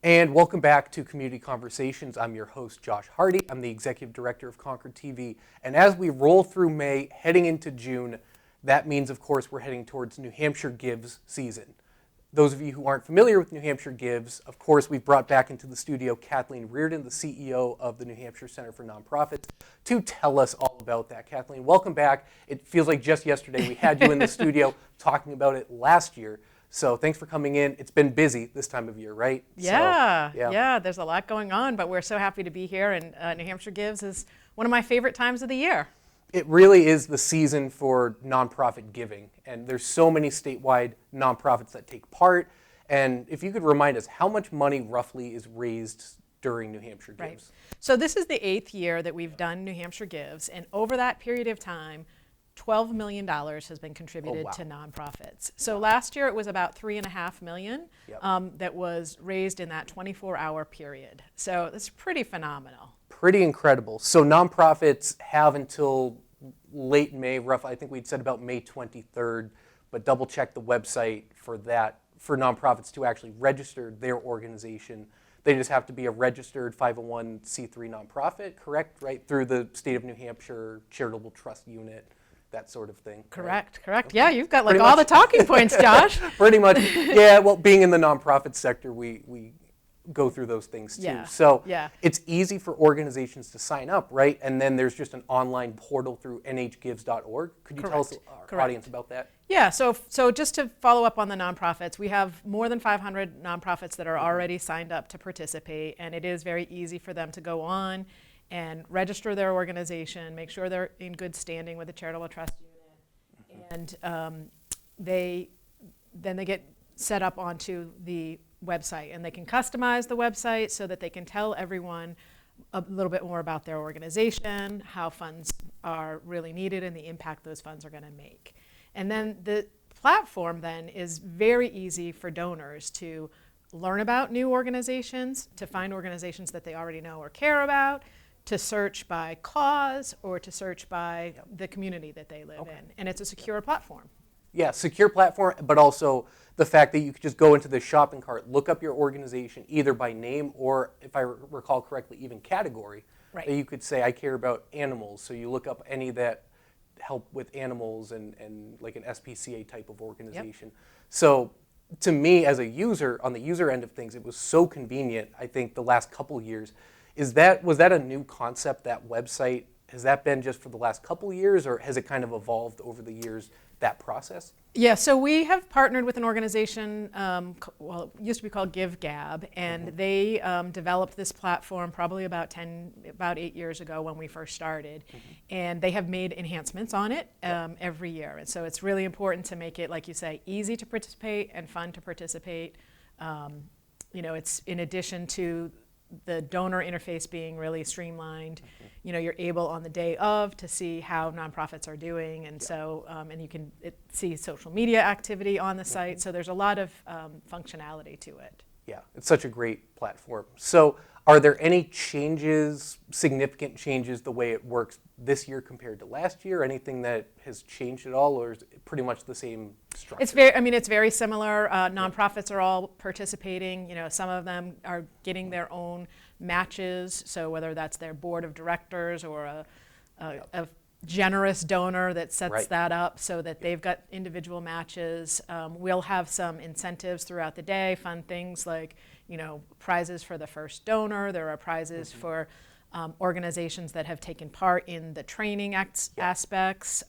And welcome back to Community Conversations. I'm your host, Josh Hardy. I'm the Executive Director of Concord TV. And as we roll through May, heading into June, that means, of course, we're heading towards New Hampshire Gives season. Those of you who aren't familiar with New Hampshire Gives, of course, we've brought back into the studio Kathleen Reardon, the CEO of the New Hampshire Center for Nonprofits, to tell us all about that. Kathleen, welcome back. It feels like just yesterday we had you in the studio talking about it last year. So thanks for coming in. It's been busy this time of year, right? Yeah, there's a lot going on, but we're so happy to be here, and New Hampshire Gives is one of my favorite times of the year. It really is the season for nonprofit giving, and there's so many statewide nonprofits that take part. And if you could remind us, how much money roughly is raised during New Hampshire Gives? Right. So this is the 8th year that we've done New Hampshire Gives, and over that period of time, $12 million has been contributed to nonprofits. So last year it was about $3.5 million that was raised in that 24-hour period. So that's pretty phenomenal. Pretty incredible. So nonprofits have until late May, roughly, I think we'd said about May 23rd, but double check the website for that, for nonprofits to actually register their organization. They just have to be a registered 501c3 nonprofit, correct? Right? Through the state of New Hampshire Charitable Trust Unit. That sort of thing. Correct. Okay. Yeah, you've got like all the talking points, Josh. Pretty much. Yeah, well, being in the nonprofit sector, we go through those things too. Yeah. So it's easy for organizations to sign up, right? And then there's just an online portal through nhgives.org. Could you tell us, our audience, about that? Yeah, so just to follow up on the nonprofits, we have more than 500 nonprofits that are already signed up to participate, and it is very easy for them to go on and register their organization, make sure they're in good standing with the Charitable Trust Unit, and they get set up onto the website, and they can customize the website so that they can tell everyone a little bit more about their organization, how funds are really needed, and the impact those funds are going to make. And then the platform then is very easy for donors to learn about new organizations, to find organizations that they already know or care about, to search by cause, or to search by the community that they live in. And it's a secure platform. Yeah, secure platform, but also the fact that you could just go into the shopping cart, look up your organization either by name or, if I recall correctly, even category. Right. That you could say, I care about animals, so you look up any that help with animals and like an SPCA type of organization. So to me as a user, on the user end of things, it was so convenient, I think, the last couple years. Was that a new concept, that website? Has that been just for the last couple of years, or has it kind of evolved over the years, that process? Yeah, so we have partnered with an organization, it used to be called GiveGab, and they developed this platform probably about 8 years ago when we first started, and they have made enhancements on it every year. And so it's really important to make it, like you say, easy to participate and fun to participate. It's in addition to the donor interface being really streamlined. You're able on the day of to see how nonprofits are doing, and so and you can see social media activity on the site. So there's a lot of functionality to it. Yeah, it's such a great platform. So are there any changes, significant changes, the way it works this year compared to last year? Anything that has changed at all, or is it pretty much the same structure? It's very similar. Nonprofits are all participating. Some of them are getting their own matches. So whether that's their board of directors or a generous donor that sets that up so that they've got individual matches. We'll have some incentives throughout the day, fun things like, prizes for the first donor. There are prizes for organizations that have taken part in the training aspects,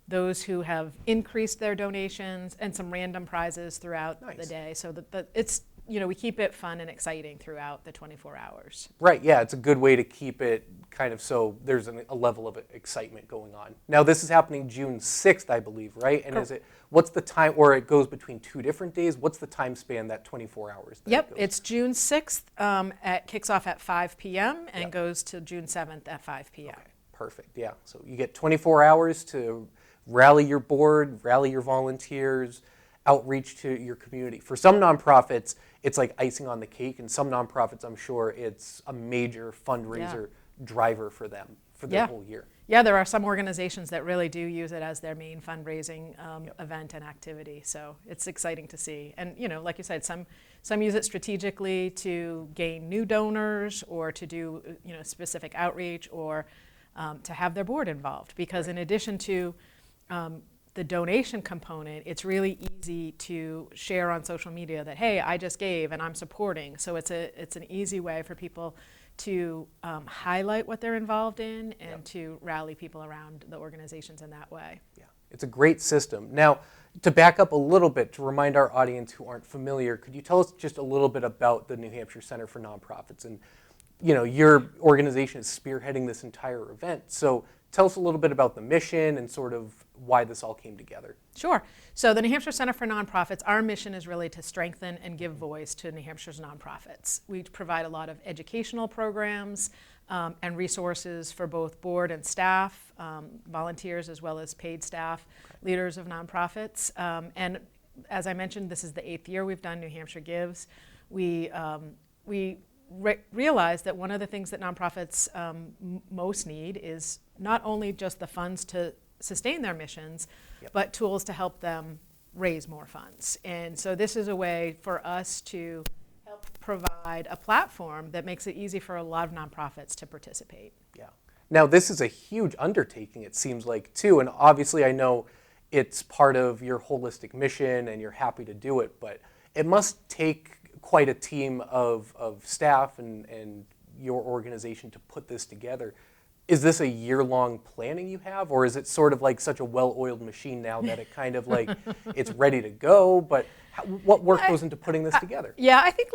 those who have increased their donations, and some random prizes throughout the day. So it's, we keep it fun and exciting throughout the 24 hours. Right, yeah, it's a good way to keep it kind of so there's a level of excitement going on. Now this is happening June 6th, I believe, right? And what's the time, or it goes between 2 different days? What's the time span, that 24 hours? It's June 6th, kicks off at 5 p.m. and goes to June 7th at 5 p.m. Okay, perfect, yeah. So you get 24 hours to rally your board, rally your volunteers, outreach to your community. For some nonprofits, it's like icing on the cake, and some nonprofits, I'm sure, it's a major fundraiser driver for them for the whole year. Yeah, there are some organizations that really do use it as their main fundraising event and activity. So it's exciting to see. And like you said, some Some use it strategically to gain new donors or to do specific outreach or to have their board involved. Because in addition to the donation component, it's really easy to share on social media that, hey, I just gave and I'm supporting. So it's an easy way for people to highlight what they're involved in and to rally people around the organizations in that way. Yeah, it's a great system. Now, to back up a little bit, to remind our audience who aren't familiar, could you tell us just a little bit about the New Hampshire Center for Nonprofits? And your organization is spearheading this entire event. So tell us a little bit about the mission and sort of why this all came together. Sure. So the New Hampshire Center for Nonprofits, our mission is really to strengthen and give voice to New Hampshire's nonprofits. We provide a lot of educational programs and resources for both board and staff, volunteers as well as paid staff, leaders of nonprofits. And as I mentioned, this is the 8th year we've done New Hampshire Gives. We realized that one of the things that nonprofits most need is not only just the funds to sustain their missions, but tools to help them raise more funds. And so this is a way for us to help provide a platform that makes it easy for a lot of nonprofits to participate. Yeah. Now, this is a huge undertaking, it seems like, too. And obviously, I know it's part of your holistic mission and you're happy to do it, but it must take quite a team of staff and your organization to put this together. Is this a year-long planning you have, or is it sort of like such a well-oiled machine now that it kind of like it's ready to go? But what work goes into putting this together? Yeah, I think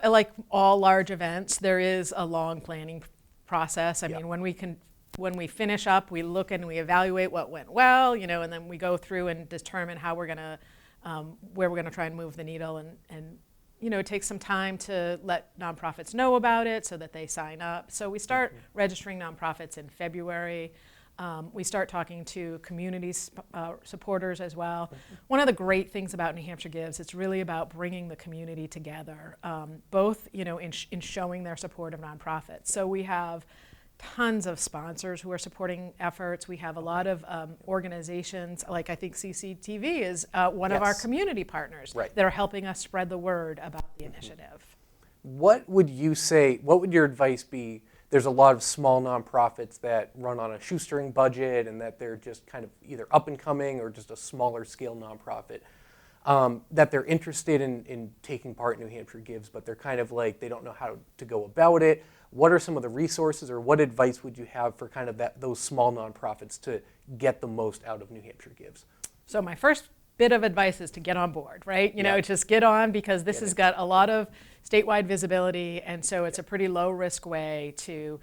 like all large events, there is a long planning process. I mean, when we finish up, we look and we evaluate what went well, and then we go through and determine how we're gonna where we're gonna try and move the needle and it takes some time to let nonprofits know about it so that they sign up. So we start registering nonprofits in February. We start talking to community supporters as well. One of the great things about New Hampshire Gives, it's really about bringing the community together, both in showing their support of nonprofits. So we have tons of sponsors who are supporting efforts. We have a lot of organizations, like I think CCTV is one of our community partners that are helping us spread the word about the initiative. What would your advice be? There's a lot of small nonprofits that run on a shoestring budget and that they're just kind of either up and coming or just a smaller scale nonprofit. That they're interested in taking part in New Hampshire Gives, but they're kind of like, they don't know how to go about it. What are some of the resources, or what advice would you have for kind of those small nonprofits to get the most out of New Hampshire Gives? So my first bit of advice is to get on board, right? Just get on, because this has got a lot of statewide visibility, and so it's a pretty low risk way to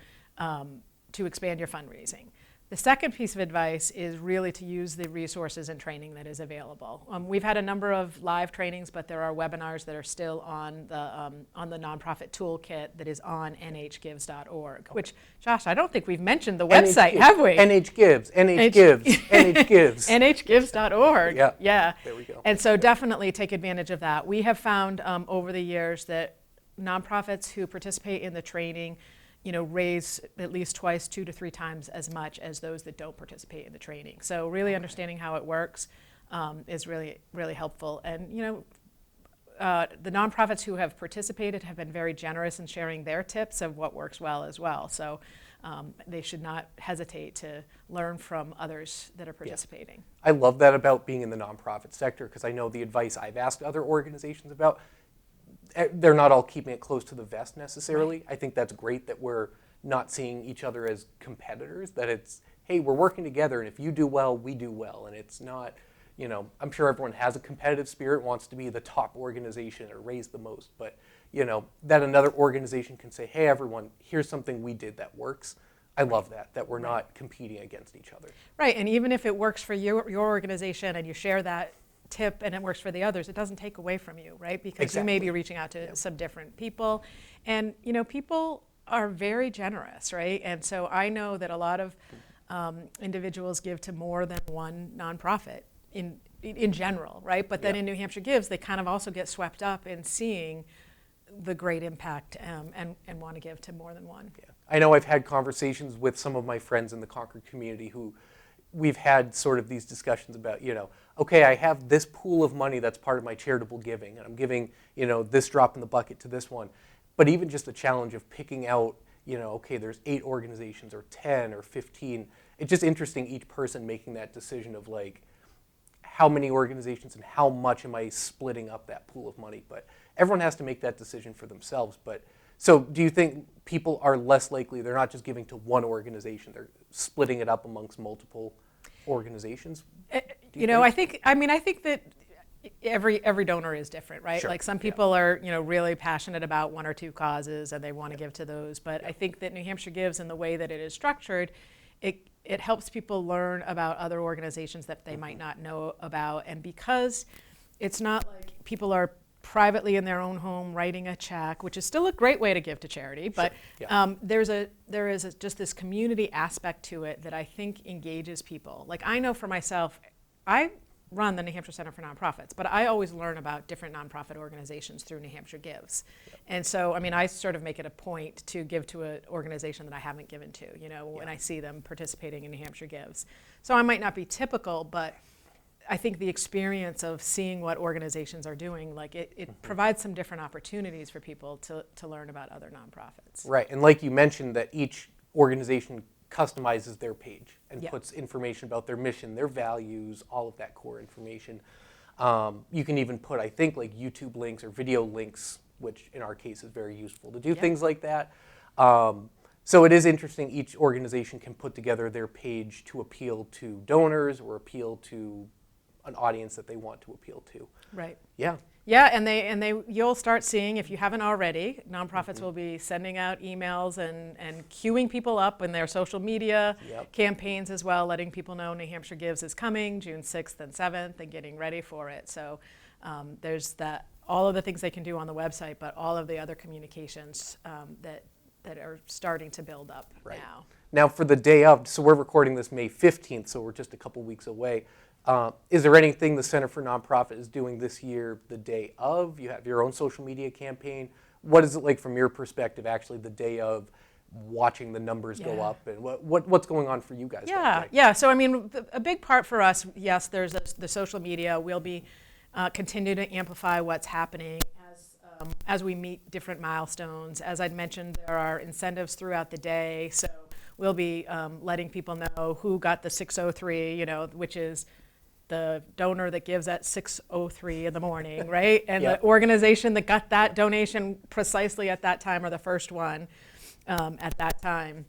expand your fundraising. The second piece of advice is really to use the resources and training that is available. We've had a number of live trainings, but there are webinars that are still on the nonprofit toolkit that is on nhgives.org, which, Josh, I don't think we've mentioned the website, have we? NHGives, NHGives. nhgives.org. Yeah, there we go. And so definitely take advantage of that. We have found over the years that nonprofits who participate in the training raise at least twice, 2 to 3 times as much as those that don't participate in the training. So really understanding how it works is really, really helpful. And the nonprofits who have participated have been very generous in sharing their tips of what works well as well. So they should not hesitate to learn from others that are participating. I love that about being in the nonprofit sector, because I know the advice I've asked other organizations about, they're not all keeping it close to the vest necessarily. Right. I think that's great that we're not seeing each other as competitors, that it's, hey, we're working together, and if you do well, we do well. And it's not, I'm sure everyone has a competitive spirit, wants to be the top organization or raise the most, but, that another organization can say, hey, everyone, here's something we did that works. I love that we're not competing against each other. Right, and even if it works for your organization and you share that tip and it works for the others, it doesn't take away from you, right? Because you may be reaching out to some different people, and people are very generous, right? And so I know that a lot of individuals give to more than one nonprofit in general, right? But then in New Hampshire Gives, they kind of also get swept up in seeing the great impact and want to give to more than one. Yeah. I know I've had conversations with some of my friends in the Concord community who we've had sort of these discussions about, okay, I have this pool of money that's part of my charitable giving, and I'm giving, this drop in the bucket to this one. But even just the challenge of picking out, okay, there's 8 organizations or 10 or 15. It's just interesting each person making that decision of like, how many organizations and how much am I splitting up that pool of money? But everyone has to make that decision for themselves. But so do you think people are less likely, they're not just giving to one organization, they're splitting it up amongst multiple organizations? I think that every donor is different, right? Sure. Like some people are, really passionate about 1 or 2 causes and they want to give to those. But I think that New Hampshire Gives, and the way that it is structured, it helps people learn about other organizations that they might not know about. And because it's not like people are privately in their own home writing a check, which is still a great way to give to charity, but Sure. Yeah. there is just this community aspect to it that I think engages people. Like I know for myself, I run the New Hampshire Center for Nonprofits, but I always learn about different nonprofit organizations through New Hampshire Gives. Yep. And so, I sort of make it a point to give to an organization that I haven't given to, when I see them participating in New Hampshire Gives. So I might not be typical, but I think the experience of seeing what organizations are doing, like it provides some different opportunities for people to learn about other nonprofits. Right, and like you mentioned, that each organization customizes their page and puts information about their mission, their values, all of that core information. You can even put, I think, like YouTube links or video links, which in our case is very useful to do things like that. So it is interesting, each organization can put together their page to appeal to donors or appeal to an audience that they want to appeal to. Right. Yeah. Yeah, and you'll start seeing, if you haven't already, nonprofits will be sending out emails and queuing people up in their social media campaigns as well, letting people know New Hampshire Gives is coming June 6th and 7th and getting ready for it. So there's all of the things they can do on the website, but all of the other communications that are starting to build up now. Now for the day of, so we're recording this May 15th, so we're just a couple weeks away. Is there anything the Center for Nonprofit is doing this year the day of? You have your own social media campaign. What is it like from your perspective, actually, the day of, watching the numbers go up? And what's going on for you guys? Yeah. So, a big part for us, yes, there's the social media. We'll be continue to amplify what's happening as we meet different milestones. As I'd mentioned, there are incentives throughout the day. So we'll be letting people know who got the 603, which is the donor that gives at 6:03 in the morning, right? And the organization that got that donation precisely at that time, or the first one at that time,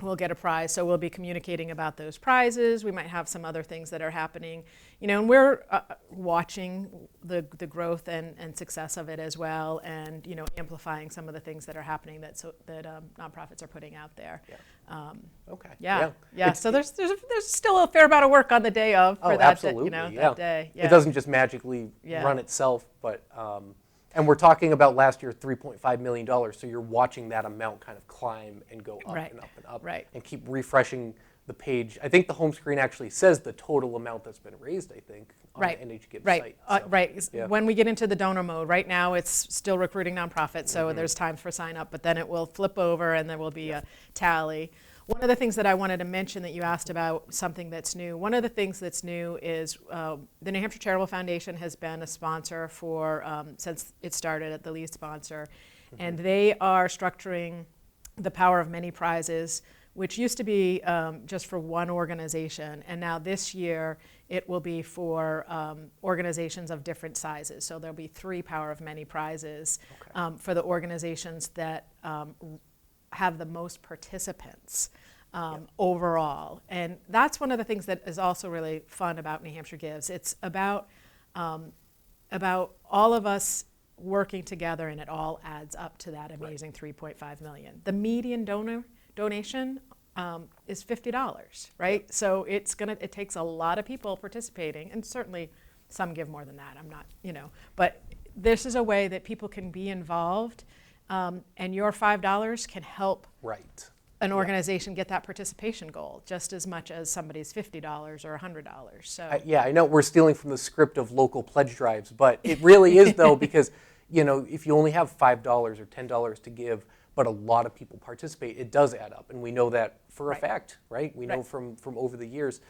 will get a prize. So we'll be communicating about those prizes. We might have some other things that are happening, and we're watching the growth and success of it as well, and amplifying some of the things that are happening that nonprofits are putting out there. Okay. Yeah. So there's still a fair amount of work on the day of for that. Absolutely. That day. Yeah. It doesn't just magically run itself, but and we're talking about last year $3.5 million. So you're watching that amount kind of climb and go up and up and up, and keep refreshing the page. I think the home screen actually says the total amount that's been raised, I think, on the NHGive site. So, When we get into the donor mode, right now it's still recruiting nonprofits, so there's time for sign up, but then it will flip over and there will be a tally. One of the things that I wanted to mention that you asked about, something that's new, one of the things that's new is the New Hampshire Charitable Foundation has been a sponsor for, since it started, at the lead sponsor, and they are structuring the Power of Many prizes, which used to be just for one organization, and now this year it will be for organizations of different sizes. So there'll be 3 Power of Many prizes for the organizations that have the most participants overall. And that's one of the things that is also really fun about New Hampshire Gives. It's about all of us working together, and it all adds up to that amazing $3.5 million. The median donation is $50, right? So it takes a lot of people participating, and certainly some give more than that. I'm not, but this is a way that people can be involved, and your $5 can help an organization get that participation goal just as much as somebody's $50 or $100. So I know we're stealing from the script of local pledge drives, but it really is though, because if you only have $5 or $10 to give, but a lot of people participate, it does add up, and we know that for a fact, right? We know from over the years,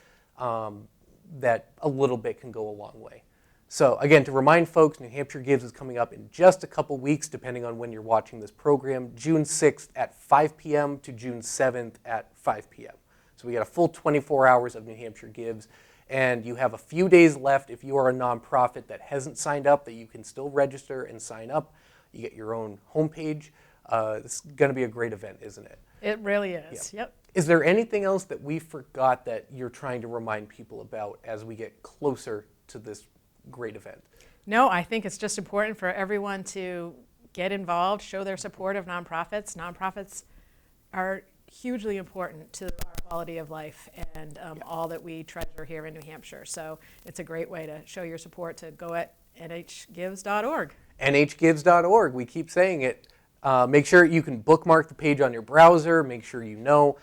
that a little bit can go a long way. So again, to remind folks, New Hampshire Gives is coming up in just a couple weeks, depending on when you're watching this program, June 6th at 5 p.m. to June 7th at 5 p.m. So we got a full 24 hours of New Hampshire Gives, and you have a few days left if you are a nonprofit that hasn't signed up, that you can still register and sign up. You get your own homepage. It's going to be a great event, isn't it? It really is. Yeah. Yep. Is there anything else that we forgot that you're trying to remind people about as we get closer to this great event? No, I think it's just important for everyone to get involved, show their support of nonprofits. Nonprofits are hugely important to our quality of life and all that we treasure here in New Hampshire. So it's a great way to show your support, to go at nhgives.org. nhgives.org, we keep saying it. Make sure you can bookmark the page on your browser, make sure you know,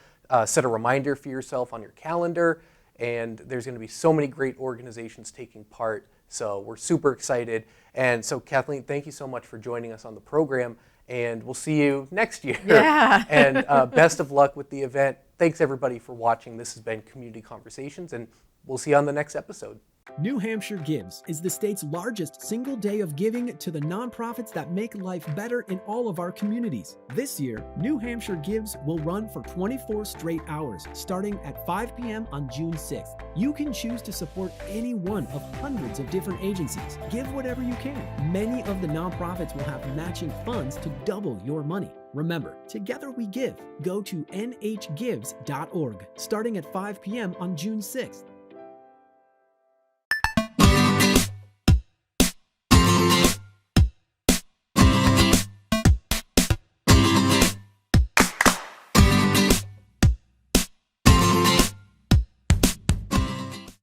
set a reminder for yourself on your calendar, and there's going to be so many great organizations taking part. So we're super excited. And so Kathleen, thank you so much for joining us on the program, and we'll see you next year. Yeah. And best of luck with the event. Thanks everybody for watching. This has been Community Conversations, and we'll see you on the next episode. New Hampshire Gives is the state's largest single day of giving to the nonprofits that make life better in all of our communities. This year, New Hampshire Gives will run for 24 straight hours, starting at 5 p.m. on June 6th. You can choose to support any one of hundreds of different agencies. Give whatever you can. Many of the nonprofits will have matching funds to double your money. Remember, together we give. Go to nhgives.org, starting at 5 p.m. on June 6th.